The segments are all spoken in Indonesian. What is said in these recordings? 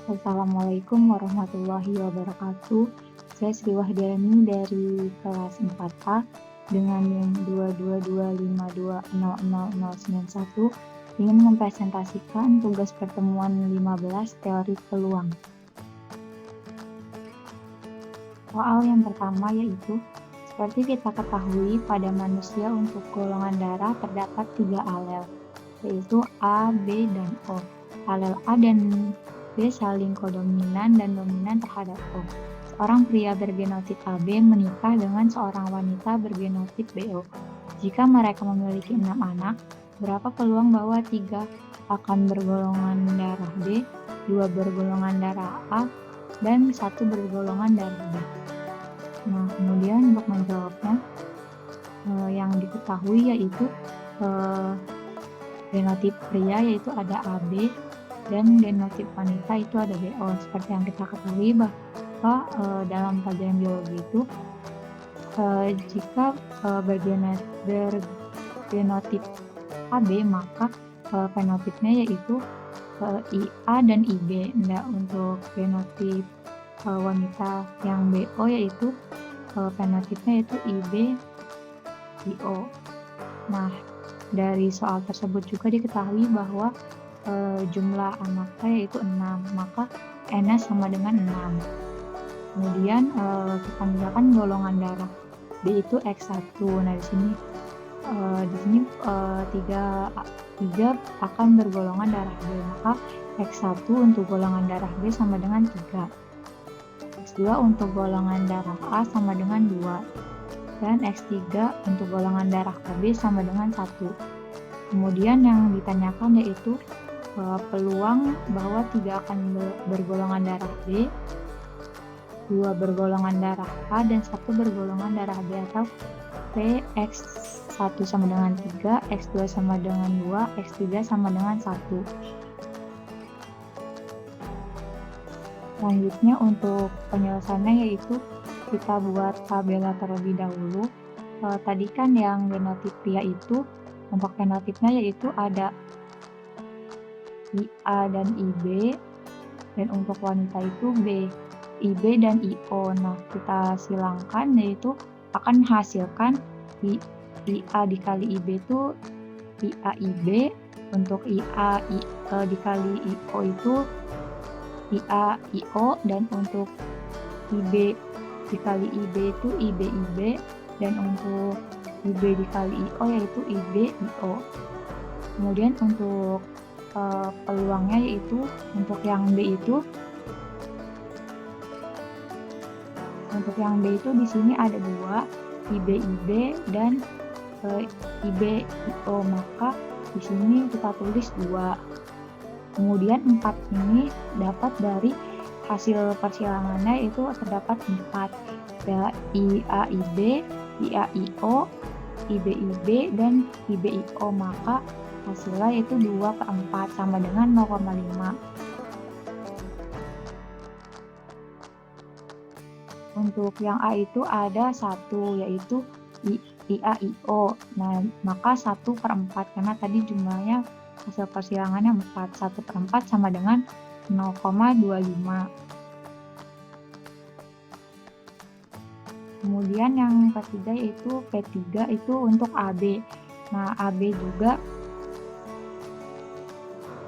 Assalamualaikum warahmatullahi wabarakatuh. Saya Sri Wahdiani dari kelas 4A dengan NIM 22252000091 ingin mempresentasikan tugas pertemuan 15 teori peluang. Soal yang pertama yaitu, seperti kita ketahui pada manusia untuk golongan darah terdapat 3 alel, yaitu A, B, dan O. Alel A dan B saling kodominan dan dominan terhadap O. Seorang pria bergenotip AB menikah dengan seorang wanita bergenotip BO. Jika mereka memiliki 6 anak, berapa peluang bahwa 3 akan bergolongan darah B, 2 bergolongan darah A, dan 1 bergolongan darah B. Nah, kemudian untuk menjawabnya, yang diketahui yaitu genotip pria yaitu ada AB, dan genotip wanita itu ada BO. Seperti yang kita ketahui bahwa dalam pelajaran biologi itu jika bergenotip AB maka fenotipnya yaitu IA dan IB. Nah, untuk genotip wanita yang BO yaitu fenotipnya yaitu IB IO. Nah, dari soal tersebut juga diketahui bahwa jumlah anaknya yaitu 6, maka N sama dengan 6. Kemudian kita misalkan golongan darah B itu X1. Nah, di sini 3 akan bergolongan darah B, maka X1 untuk golongan darah B sama dengan 3. X2 untuk golongan darah A sama dengan 2. Dan X3 untuk golongan darah AB sama dengan 1. Kemudian yang ditanyakan yaitu peluang bahwa 3 akan bergolongan darah B, 2 bergolongan darah A, dan 1 bergolongan darah B, atau X1 sama dengan 3, X2 sama dengan 2, X3 sama dengan 1. Selanjutnya untuk penyelesaiannya yaitu kita buat tabel terlebih dahulu. Tadi kan yang genotip pria itu untuk fenotipnya yaitu ada IA dan IB, dan untuk wanita itu B, IB dan IO. Nah, kita silangkan yaitu akan menghasilkan IA dikali IB itu IA IB, untuk IA dikali IO itu IA IO, dan untuk IB dikali IB itu IB IB, dan untuk IB dikali IO yaitu IB IO. Kemudian untuk peluangnya yaitu untuk yang B itu di sini ada 2, IB IB dan IB IO, maka di sini kita tulis 2. Kemudian 4 ini dapat dari hasil persilangannya itu terdapat 4, ya, IA IB, IA IO, IB IB, dan IB IO, maka hasilnya itu 2/4 sama dengan 0,5. Untuk yang A itu ada 1 yaitu IA IO. Nah, maka 1/4 karena tadi jumlahnya hasil persilangannya 4, 1/4 sama dengan 0,25. Kemudian yang ketiga yaitu P3 itu untuk AB. Nah, AB juga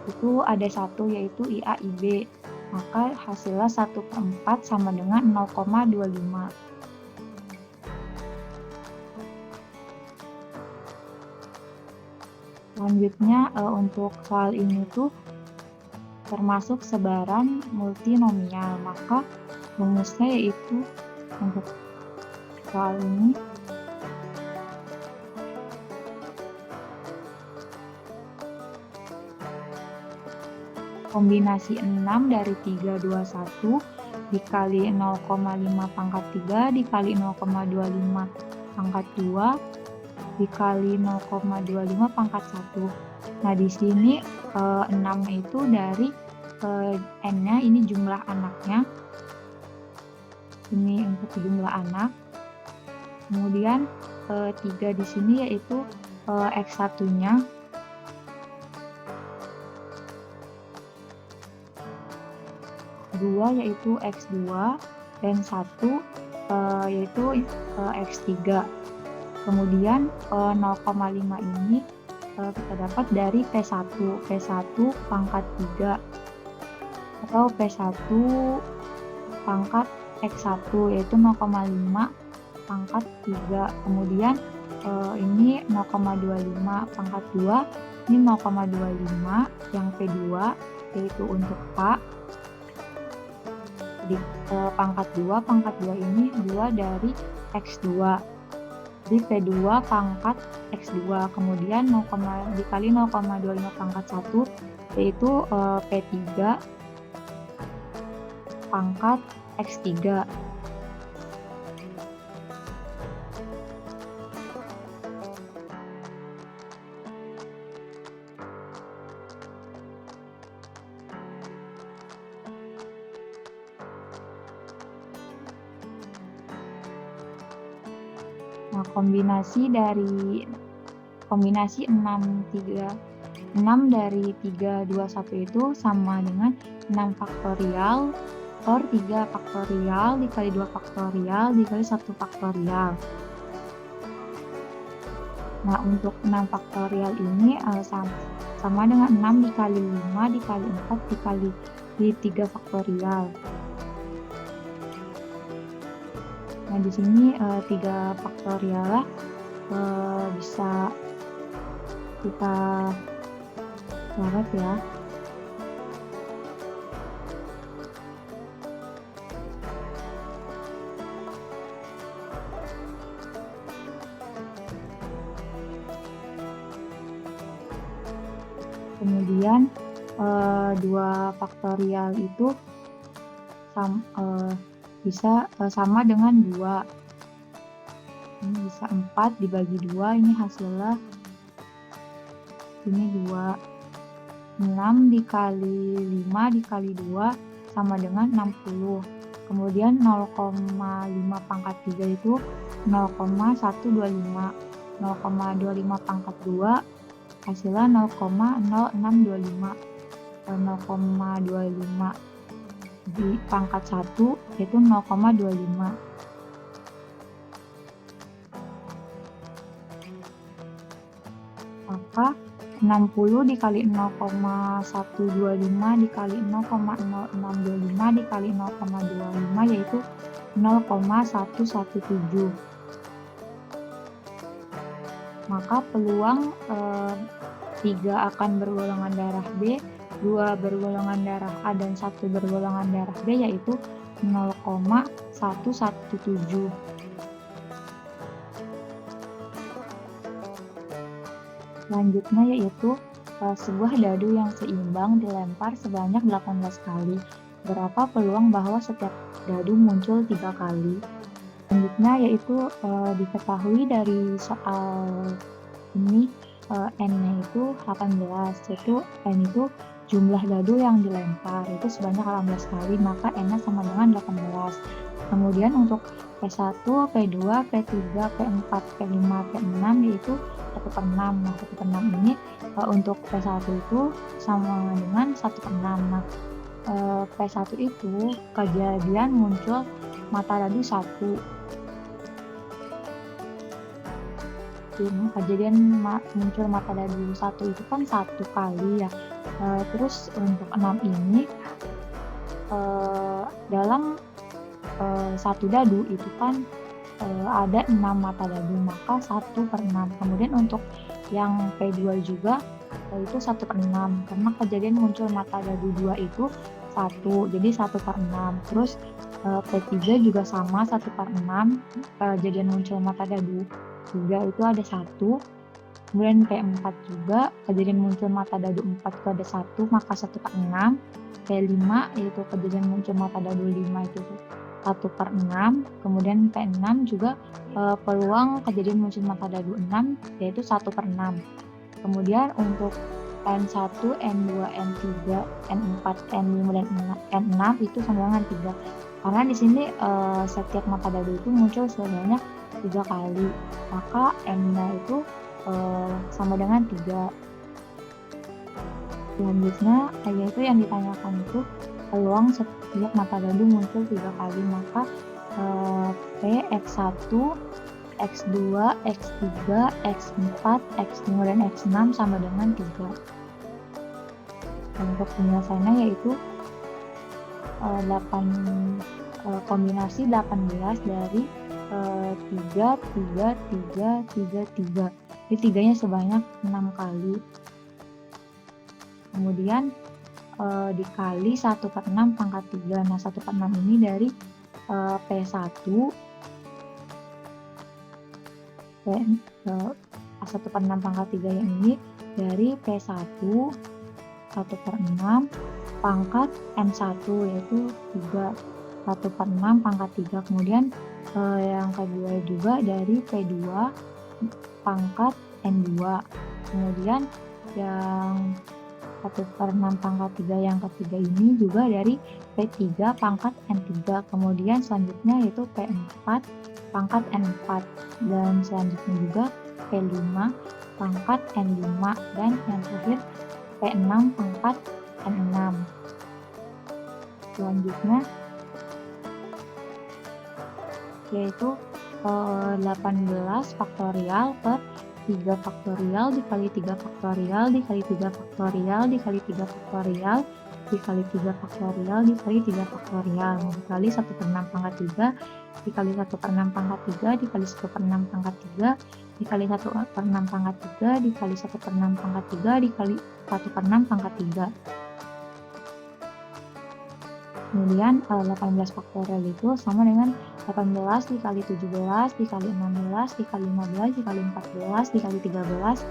itu ada 1 yaitu IA IB, maka hasilnya 1/4 sama dengan 0,25. Selanjutnya untuk soal ini tuh termasuk sebaran multinomial, maka rumusnya yaitu untuk soal ini kombinasi 6 dari 3, 2, 1 dikali 0,5 pangkat 3 dikali 0,25 pangkat 2 dikali 0,25 pangkat 1. Nah, di sini 6 itu dari N-nya ini jumlah anaknya. Ini untuk jumlah anak. Kemudian 3 di sini yaitu X1-nya. 2 yaitu X2, dan 1 yaitu X3. Kemudian 0,5 ini kita dapat dari P1 pangkat 3 atau P1 pangkat X1 yaitu 0,5 pangkat 3. Kemudian ini 0,25 pangkat 2, ini 0,25 yang P2 yaitu untuk A. Jadi pangkat 2 ini 2 dari X2. Jadi P2 pangkat X2, kemudian 0, dikali 0,25 pangkat 1 yaitu P3 pangkat X3. Nah, kombinasi 6 dari 3, 2, 1 itu sama dengan 6 faktorial per 3 faktorial dikali 2 faktorial dikali 1 faktorial. Nah, untuk 6 faktorial ini sama dengan 6 dikali 5 dikali 4 dikali 3 faktorial. Nah, di sini 3 faktorial bisa kita catat ya. Kemudian 2 faktorial itu bisa sama dengan 2. Ini bisa 4 dibagi 2, ini hasilnya ini 2. 6 dikali 5 dikali 2 sama dengan 60. Kemudian 0,5 pangkat 3 itu 0,125. 0,25 pangkat 2 hasilnya 0,0625. 0,25 di pangkat 1 yaitu 0,25. Maka 60 dikali 0,125 dikali 0,0625 dikali 0,25 yaitu 0,117. Maka peluang 3 akan bergolongan darah B, 2 bergolongan darah A, dan 1 bergolongan darah B yaitu 0,117. Selanjutnya yaitu sebuah dadu yang seimbang dilempar sebanyak 18 kali. Berapa peluang bahwa setiap dadu muncul 3 kali? Selanjutnya yaitu diketahui dari soal ini N-nya itu 18, yaitu N itu jumlah dadu yang dilempar itu sebanyak 18 kali, maka N-nya sama dengan 18. Kemudian untuk P1, P2, P3, P4, P5, P6 yaitu 1/6. Nah, 1/6 ini untuk P1 itu sama dengan 1/6. Nah, P1 itu kejadian muncul mata dadu 1. Kejadian muncul mata dadu 1 itu kan 1 kali ya. Terus untuk 6 ini dalam 1 dadu itu kan ada 6 mata dadu, maka 1/6. Kemudian untuk yang P2 juga itu 1/6 karena kejadian muncul mata dadu 2 itu 1, jadi 1/6. Terus P3 juga sama 1/6, kejadian muncul mata dadu 3 itu ada 1. Kemudian P4 juga kejadian muncul mata dadu 4 itu ada 1, maka 1/6. P5 yaitu kejadian muncul mata dadu 5 itu 1/6. Kemudian P6 juga peluang kejadian muncul mata dadu 6 yaitu 1/6. Kemudian untuk N1, N2, N3, N4, N5, dan N6 itu sama dengan 3. Karena di sini setiap mata dadu itu muncul sebanyak 3 kali, maka N-nya itu sama dengan 3. Selanjutnya yaitu yang ditanyakan itu peluang setiap mata gaduh muncul 3 kali, maka P, X1, X2, X3, X4, X5, dan X6 sama dengan 3. Untuk penjelasannya yaitu kombinasi 18 dari 3, 3, 3, 3, 3. Jadi 3-nya sebanyak 6 kali. Kemudian dikali 1/6 pangkat 3. Nah, 1/6 ini dari P1, 1/6 pangkat 3 yang ini dari P1, 1/6 pangkat N1, yaitu 3, 1/6 pangkat 3. Kemudian yang kedua juga dari P2 pangkat N2. Kemudian yang 1/6 pangkat 3 yang ketiga ini juga dari P3 pangkat N3. Kemudian selanjutnya yaitu P4 pangkat N4. Dan selanjutnya juga P5 pangkat N5. Dan yang terakhir P6 pangkat N6. Selanjutnya yaitu 18 faktorial per 3 faktorial dikali 3 faktorial dikali 3 faktorial dikali 3 faktorial dikali 3 faktorial dikali 3 faktorial dikali 1/6 pangkat 3 dikali 1/6 pangkat 3 dikali 1/6 pangkat 3 dikali 1/6 pangkat 3 dikali 1/6 pangkat 3 dikali 1/6 pangkat 3. Kemudian 18 faktorial itu sama dengan 18 dikali 17 dikali 16 dikali 15 dikali 14 dikali 13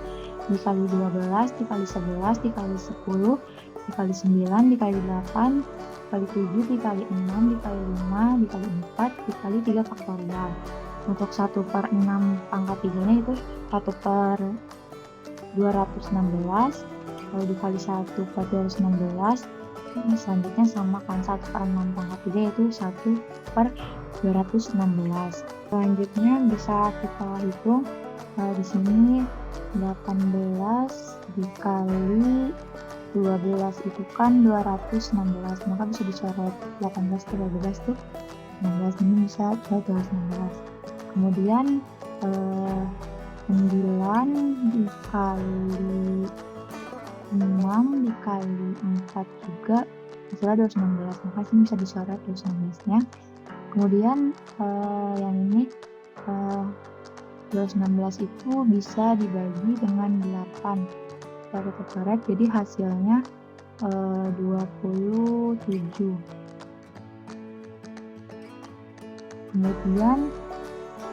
dikali 12 dikali 11 dikali 10 dikali 9 dikali 8 dikali 7 dikali 6 dikali 5 dikali 4 dikali 3 faktorial. Untuk 1/6 pangkat 3 nya itu 1/216, lalu dikali 1/216. Selanjutnya samakan 1/6 pangkat 3 yaitu 1/216. Selanjutnya bisa kita hitung di sini 18 dikali 12 itu kan 216, maka bisa dicoret 18 ke 12 tuh 16, ini bisa 216. Kemudian 9 dikali 6 dikali 4 juga hasilnya 216, maka ini bisa dicoret 216 nya. Kemudian yang ini 216 itu bisa dibagi dengan 8, kita coret, jadi hasilnya 27. Kemudian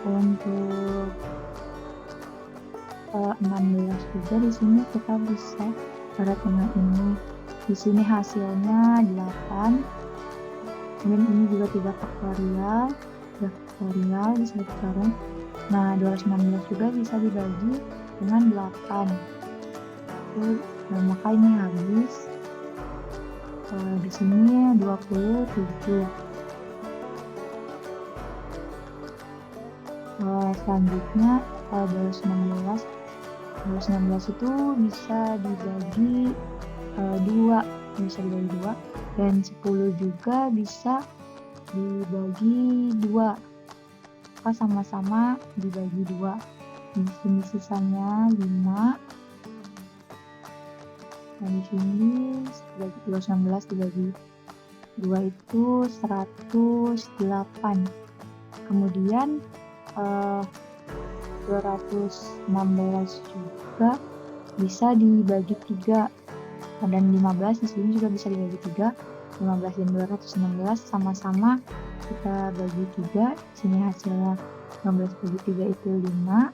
untuk 16 juga di sini kita bisa coret dengan ini. Di sini hasilnya 8. Kemudian ini juga 3 faktorial bisa dicoret. Nah, 216 juga bisa dibagi dengan 8. Maka ini habis. Di sini 27. Selanjutnya 216 itu bisa dibagi 2, dan 10 juga bisa dibagi 2, maka sama-sama dibagi 2. Di sini sisanya 5. Nah, di sini 216 dibagi 2 itu 108. Kemudian 216 juga bisa dibagi 3, dan 15 di sini juga bisa dibagi 3. 15 dan 216 sama-sama kita bagi 3. Di sini hasilnya 15 bagi 3 itu 5,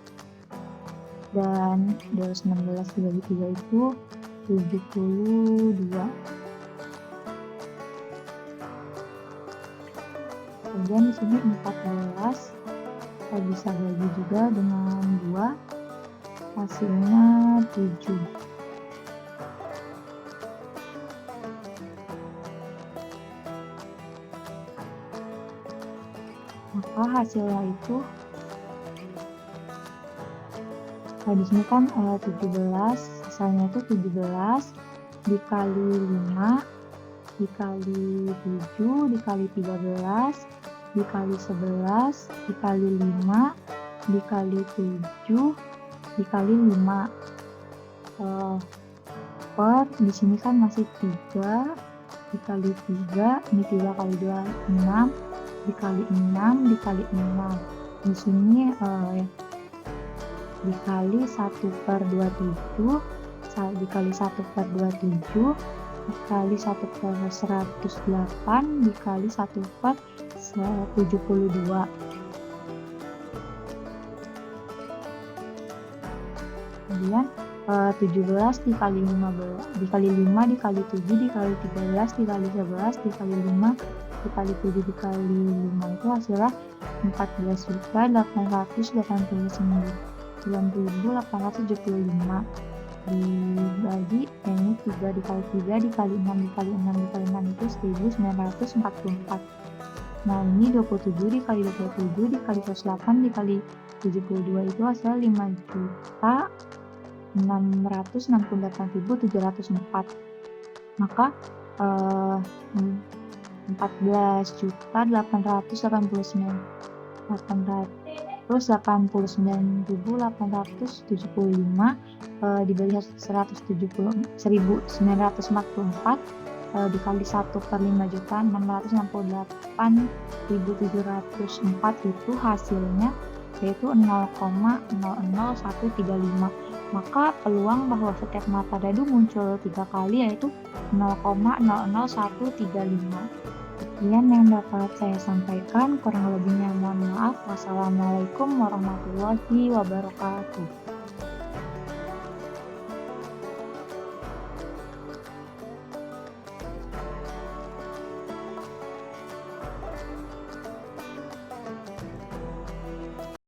dan 216 dibagi 3 itu 72. Kemudian di sini 14 kita bisa bagi juga dengan 2, hasilnya 7. Maka hasilnya itu di sini kan 17, sisanya itu 17 dikali 5 dikali 7 dikali 13 dikali 11 dikali 5 dikali 7 dikali 5 per di sini kan masih 3 dikali 3, ini 3 kali 2 6 dikali 6 dikali 6. Di sini dikali 1/27 dikali 1/27 dikali 1/108 dikali 1/72. Kemudian 17 dikali 15 dikali 5 dikali 7 dikali 13 dikali 11 dikali 5 dikali 7 dikali 5 itu hasilnya 14.879.875 dibagi ini 3 dikali 3 dikali 6 dikali 6 dikali 6 itu 1944. Nah ini 27 dikali 27 dikali 108 dikali 72 itu hasilnya 5.668.704. Maka 14.889.875 dibagi 1944 dikali 1/5.668.704 itu hasilnya yaitu 0,00135. Maka peluang bahwa setiap mata dadu muncul 3 kali yaitu 0,00135. Sekian yang dapat saya sampaikan, kurang lebihnya mohon maaf. Wassalamualaikum warahmatullahi wabarakatuh.